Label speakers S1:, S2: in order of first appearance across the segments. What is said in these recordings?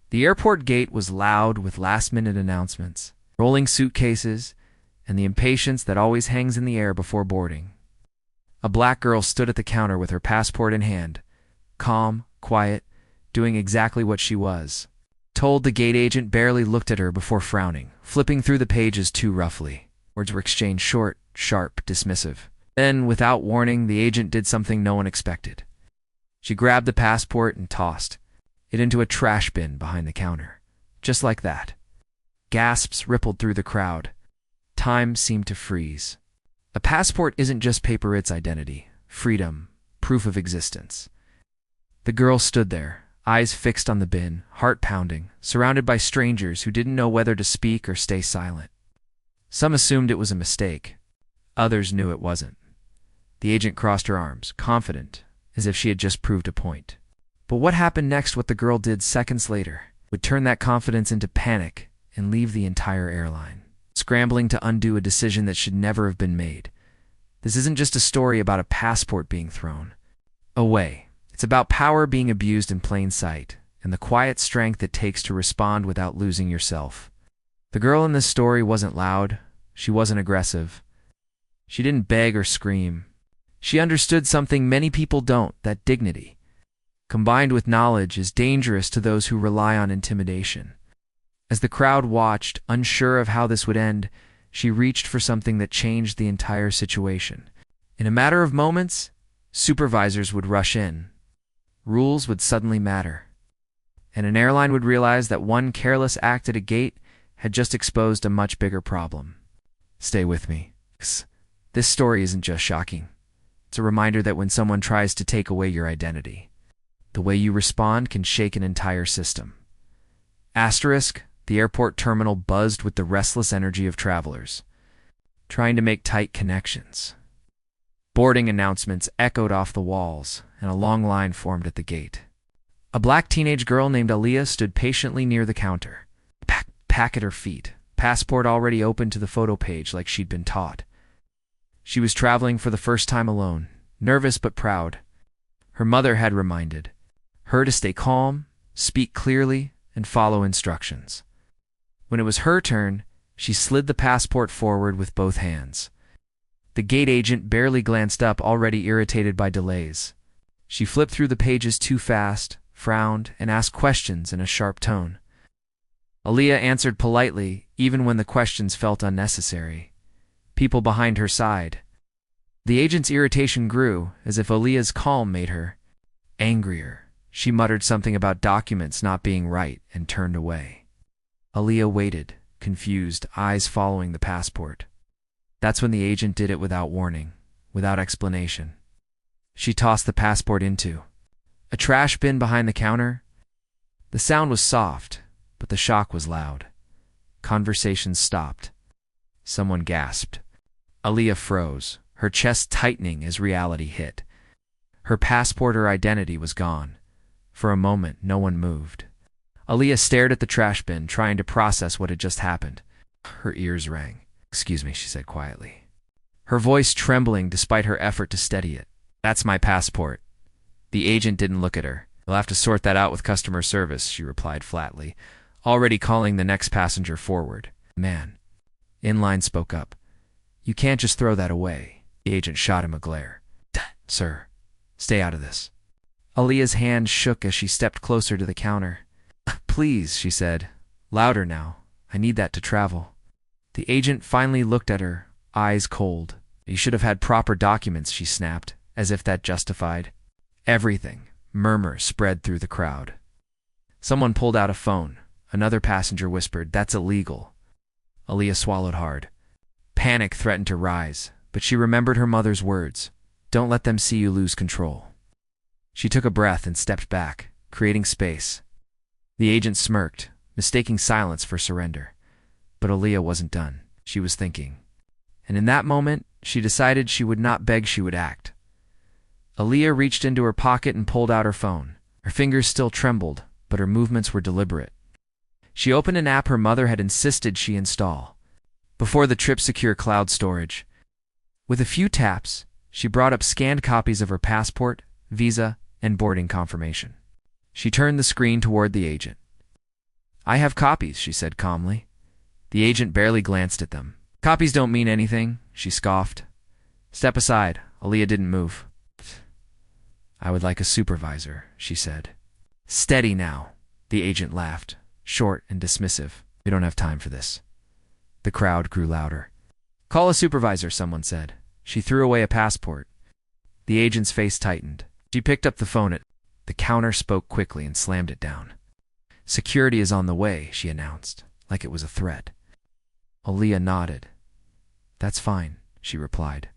S1: The airport gate was loud with last-minute announcements, rolling suitcases, and the impatience that always hangs in the air before boarding. A black girl stood at the counter with her passport in hand, calm, quiet, doing exactly what she was told. The gate agent barely looked at her before frowning, flipping through the pages too roughly. Words were exchanged short, sharp, dismissive. Then, without warning, the agent did something no one expected. She grabbed the passport and tossed it into a trash bin behind the counter. Just like that. Gasps rippled through the crowd. Time seemed to freeze. A passport isn't just paper, it's identity, freedom, proof of existence. The girl stood there, eyes fixed on the bin, heart pounding, surrounded by strangers who didn't know whether to speak or stay silent. Some assumed it was a mistake. Others knew it wasn't. The agent crossed her arms, confident, as if she had just proved a point. But what happened next, what the girl did seconds later, would turn that confidence into panic and leave the entire airline scrambling to undo a decision that should never have been made. This isn't just a story about a passport being thrown away. It's about power being abused in plain sight, and the quiet strength it takes to respond without losing yourself. The girl in this story wasn't loud. She wasn't aggressive. She didn't beg or scream. She understood something many people don't, that dignity, combined with knowledge, is dangerous to those who rely on intimidation. As the crowd watched, unsure of how this would end, she reached for something that changed the entire situation. In a matter of moments, supervisors would rush in. Rules would suddenly matter. And an airline would realize that one careless act at a gate had just exposed a much bigger problem. Stay with me. This story isn't just shocking. It's a reminder that when someone tries to take away your identity, the way you respond can shake an entire system. Asterisk, the airport terminal buzzed with the restless energy of travelers, trying to make tight connections. Boarding announcements echoed off the walls, and a long line formed at the gate. A black teenage girl named Aaliyah stood patiently near the counter, pack at her feet, passport already open to the photo page like she'd been taught. She was traveling for the first time alone, nervous but proud. Her mother had reminded her to stay calm, speak clearly, and follow instructions. When it was her turn, she slid the passport forward with both hands. The gate agent barely glanced up, already irritated by delays. She flipped through the pages too fast, frowned, and asked questions in a sharp tone. Aaliyah answered politely, even when the questions felt unnecessary. People behind her sighed. The agent's irritation grew, as if Aaliyah's calm made her angrier. She muttered something about documents not being right and turned away. Aaliyah waited, confused, eyes following the passport. That's when the agent did it without warning, without explanation. She tossed the passport into a trash bin behind the counter. The sound was soft, but the shock was loud. Conversations stopped. Someone gasped. Aaliyah froze, her chest tightening as reality hit. Her passport or identity was gone. For a moment, no one moved. Aaliyah stared at the trash bin, trying to process what had just happened. Her ears rang. "Excuse me," she said quietly, her voice trembling despite her effort to steady it. "That's my passport." The agent didn't look at her. "You'll have to sort that out with customer service," she replied flatly, already calling the next passenger forward. "Man," Inline spoke up, "you can't just throw that away." The agent shot him a glare. "Sir, stay out of this." Aaliyah's hand shook as she stepped closer to the counter. "Please," she said, louder now. "I need that to travel." The agent finally looked at her, eyes cold. "You should have had proper documents," she snapped, as if that justified everything. Murmurs spread through the crowd. Someone pulled out a phone. Another passenger whispered, "That's illegal." Aaliyah swallowed hard. Panic threatened to rise, but she remembered her mother's words. "Don't let them see you lose control." She took a breath and stepped back, creating space. The agent smirked, mistaking silence for surrender. But Aaliyah wasn't done. She was thinking. And in that moment, she decided she would not beg, she would act. Aaliyah reached into her pocket and pulled out her phone. Her fingers still trembled, but her movements were deliberate. She opened an app her mother had insisted she install before the trip: secure cloud storage. With a few taps, she brought up scanned copies of her passport, visa, and boarding confirmation. She turned the screen toward the agent. I have copies, she said calmly. The agent barely glanced at them. Copies don't mean anything, she scoffed. Step aside. Aaliyah didn't move. I would like a supervisor, she said. Steady now, the agent laughed, short and dismissive. We don't have time for this. The crowd grew louder. Call a supervisor, someone said. She threw away a passport. The agent's face tightened. She picked up the phone. The counter spoke quickly and slammed it down. Security is on the way, she announced, like it was a threat. Aaliyah nodded. That's fine, she replied.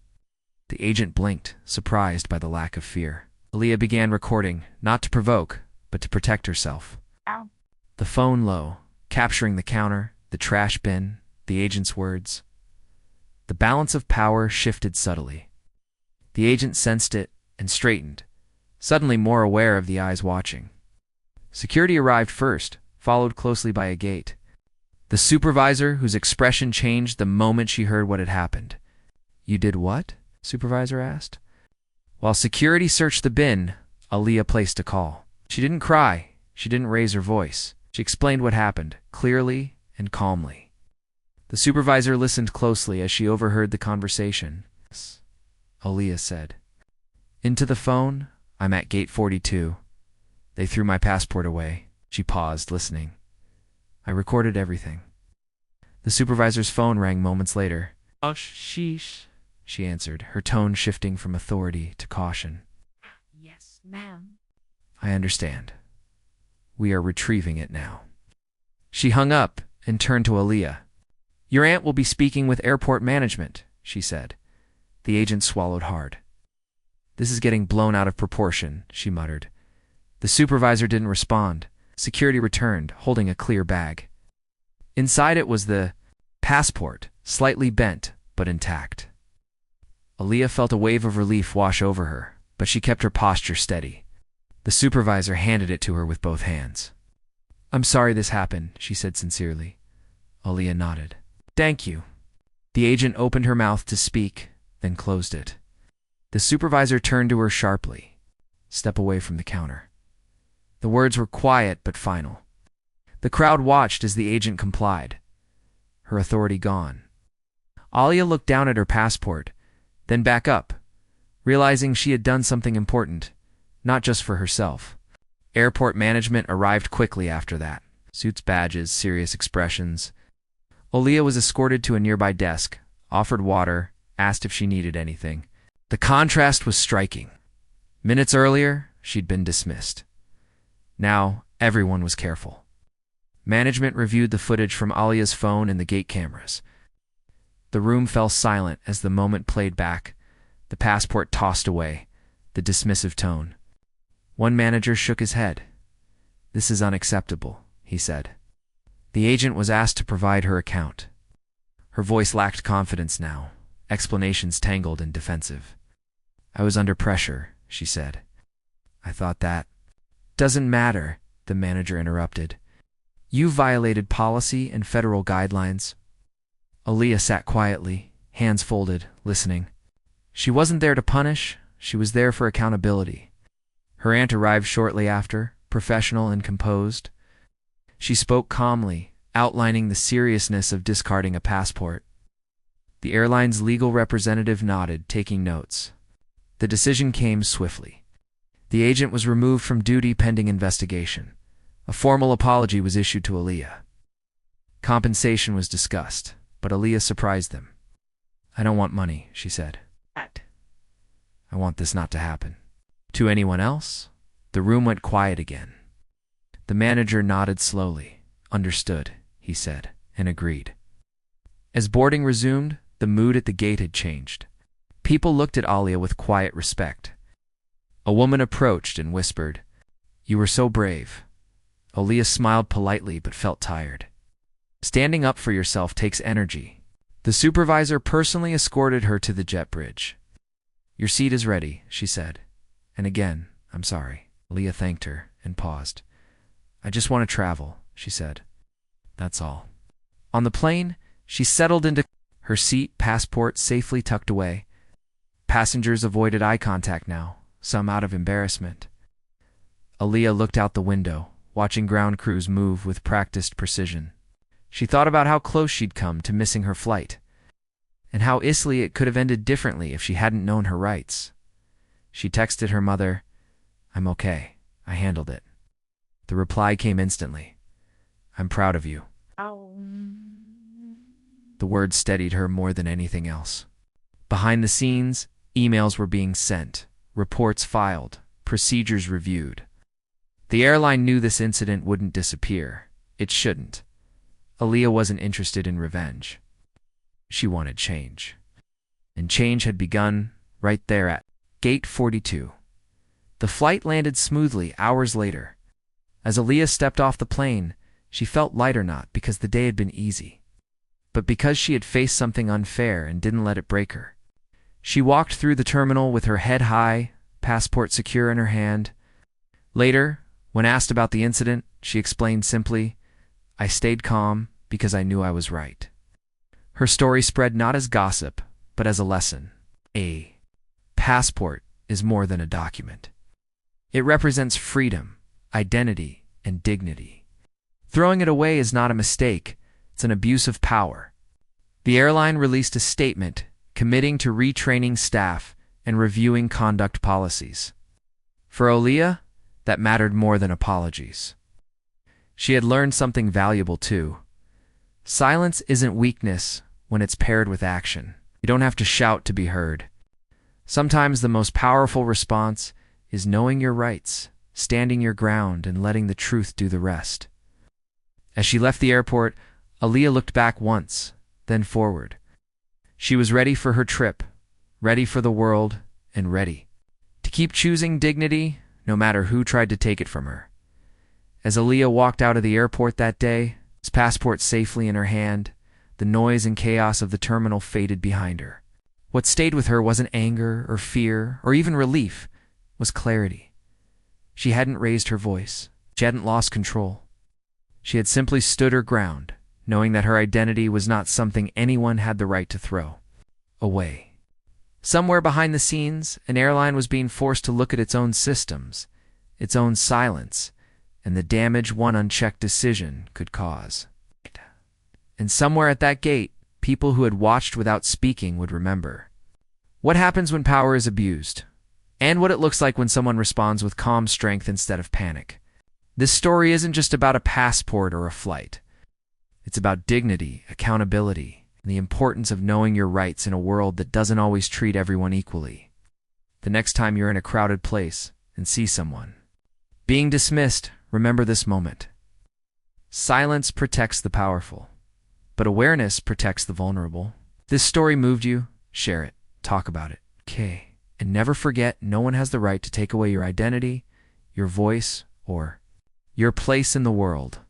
S1: The agent blinked, surprised by the lack of fear. Aaliyah began recording, not to provoke, but to protect herself.
S2: Ow.
S1: The phone low, capturing the counter, the trash bin, the agent's words. The balance of power shifted subtly. The agent sensed it and straightened, suddenly more aware of the eyes watching. Security arrived first, followed closely by a gate. The supervisor, whose expression changed the moment she heard what had happened. You did what? Supervisor asked. While security searched the bin, Aaliyah placed a call. She didn't cry. She didn't raise her voice. She explained what happened, clearly and calmly. The supervisor listened closely as she overheard the conversation. Aaliyah said. Into the phone, I'm at gate 42. They threw my passport away. She paused, listening. I recorded everything. The supervisor's phone rang moments later. Oh, sheesh, she answered, her tone shifting from authority to caution.
S2: Yes, ma'am.
S1: I understand. We are retrieving it now. She hung up and turned to Aaliyah. Your aunt will be speaking with airport management, she said. The agent swallowed hard. This is getting blown out of proportion, she muttered. The supervisor didn't respond. Security returned, holding a clear bag. Inside it was the passport, slightly bent but intact. Aaliyah felt a wave of relief wash over her, but she kept her posture steady. The supervisor handed it to her with both hands. I'm sorry this happened, she said sincerely. Aaliyah nodded. Thank you. The agent opened her mouth to speak, then closed it. The supervisor turned to her sharply. Step away from the counter. The words were quiet but final. The crowd watched as the agent complied, her authority gone. Aaliyah looked down at her passport, then back up, realizing she had done something important, not just for herself. Airport management arrived quickly after that. Suits, badges, serious expressions. Aaliyah was escorted to a nearby desk, offered water, asked if she needed anything. The contrast was striking. Minutes earlier, she'd been dismissed. Now, everyone was careful. Management reviewed the footage from Aaliyah's phone and the gate cameras. The room fell silent as the moment played back, the passport tossed away, the dismissive tone. One manager shook his head. This is unacceptable, he said. The agent was asked to provide her account. Her voice lacked confidence now, explanations tangled and defensive. I was under pressure, she said. I thought that. Doesn't matter, the manager interrupted. You violated policy and federal guidelines. Aaliyah sat quietly, hands folded, listening. She wasn't there to punish, she was there for accountability. Her aunt arrived shortly after, professional and composed. She spoke calmly, outlining the seriousness of discarding a passport. The airline's legal representative nodded, taking notes. The decision came swiftly. The agent was removed from duty pending investigation. A formal apology was issued to Aaliyah. Compensation was discussed, but Aaliyah surprised them. I don't want money, she said. I want this not to happen. To anyone else? The room went quiet again. The manager nodded slowly. Understood, he said, and agreed. As boarding resumed, the mood at the gate had changed. People looked at Aaliyah with quiet respect. A woman approached and whispered, You were so brave. Aaliyah smiled politely but felt tired. Standing up for yourself takes energy. The supervisor personally escorted her to the jet bridge. Your seat is ready, she said. And again, I'm sorry. Aaliyah thanked her and paused. I just want to travel, she said. That's all. On the plane, she settled into her seat, passport safely tucked away. Passengers avoided eye contact now, some out of embarrassment. Aaliyah looked out the window, watching ground crews move with practiced precision. She thought about how close she'd come to missing her flight, and how easily it could have ended differently if she hadn't known her rights. She texted her mother, "I'm okay. I handled it." The reply came instantly, "I'm proud of you."
S2: Oh.
S1: The words steadied her more than anything else. Behind the scenes, emails were being sent, reports filed, procedures reviewed. The airline knew this incident wouldn't disappear. It shouldn't. Aaliyah wasn't interested in revenge. She wanted change. And change had begun right there at Gate 42. The flight landed smoothly hours later. As Aaliyah stepped off the plane, she felt lighter, not because the day had been easy, but because she had faced something unfair and didn't let it break her. She walked through the terminal with her head high, passport secure in her hand. Later, when asked about the incident, she explained simply, "I stayed calm because I knew I was right." Her story spread not as gossip, but as a lesson. A passport is more than a document. It represents freedom, identity, and dignity. Throwing it away is not a mistake, it's an abuse of power. The airline released a statement committing to retraining staff and reviewing conduct policies. For Aaliyah, that mattered more than apologies. She had learned something valuable too. Silence isn't weakness when it's paired with action. You don't have to shout to be heard. Sometimes the most powerful response is knowing your rights, standing your ground, and letting the truth do the rest. As she left the airport, Aaliyah looked back once, then forward. She was ready for her trip, ready for the world, and ready to keep choosing dignity no matter who tried to take it from her. As Aaliyah walked out of the airport that day, his passport safely in her hand, the noise and chaos of the terminal faded behind her. What stayed with her wasn't anger or fear or even relief, it was clarity. She hadn't raised her voice. She hadn't lost control. She had simply stood her ground, knowing that her identity was not something anyone had the right to throw away. Somewhere behind the scenes, an airline was being forced to look at its own systems, its own silence, and the damage one unchecked decision could cause. And somewhere at that gate, people who had watched without speaking would remember what happens when power is abused, and what it looks like when someone responds with calm strength instead of panic. This story isn't just about a passport or a flight. It's about dignity, accountability, and the importance of knowing your rights in a world that doesn't always treat everyone equally. The next time you're in a crowded place and see someone being dismissed, remember this moment. Silence protects the powerful, but awareness protects the vulnerable. If this story moved you, share it, talk about it, okay? And never forget, no one has the right to take away your identity, your voice, or your place in the world.